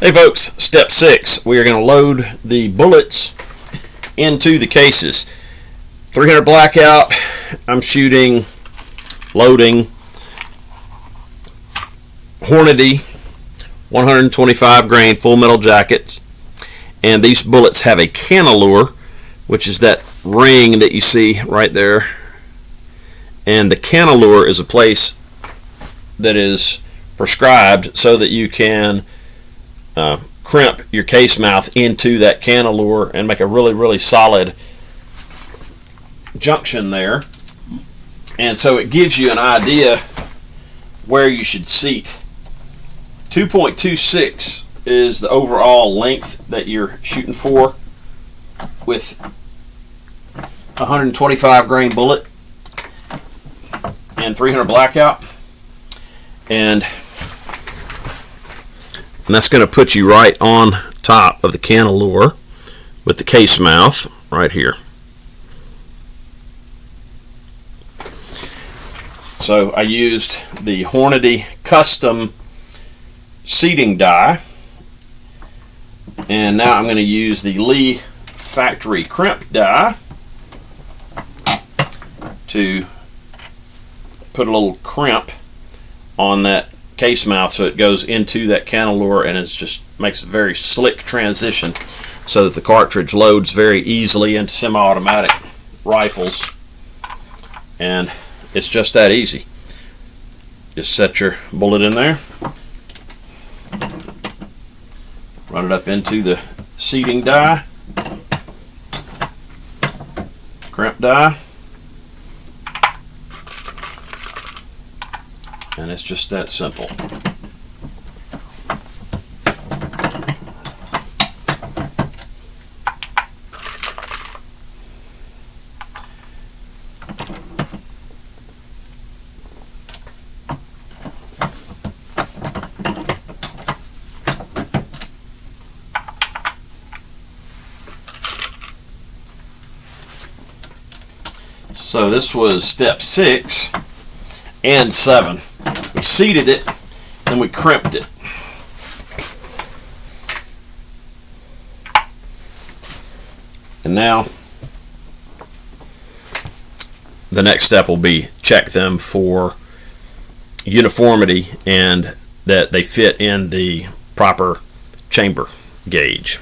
Hey folks, step 6. We are going to load the bullets into the cases. 300 blackout. I'm shooting, loading, Hornady 125 grain full metal jackets. And these bullets have a canalure, which is that ring that you see right there. And the canalure is a place that is prescribed so that you can crimp your case mouth into that canalure and make a really solid junction there. And so it gives you an idea where you should seat. 2.26 is the overall length that you're shooting for with 125 grain bullet and 300 blackout. And that's going to put you right on top of the canalure with the case mouth right here. So I used the Hornady custom seating die, and now I'm going to use the Lee factory crimp die to put a little crimp on that case mouth so it goes into that canalure, and it just makes a very slick transition so that the cartridge loads very easily into semi-automatic rifles. And it's just that easy. Just set your bullet in there, run it up into the seating die, crimp die, and it's just that simple. So this was step 6 and 7. We seated it, then we crimped it. And now the next step will be check them for uniformity and that they fit in the proper chamber gauge.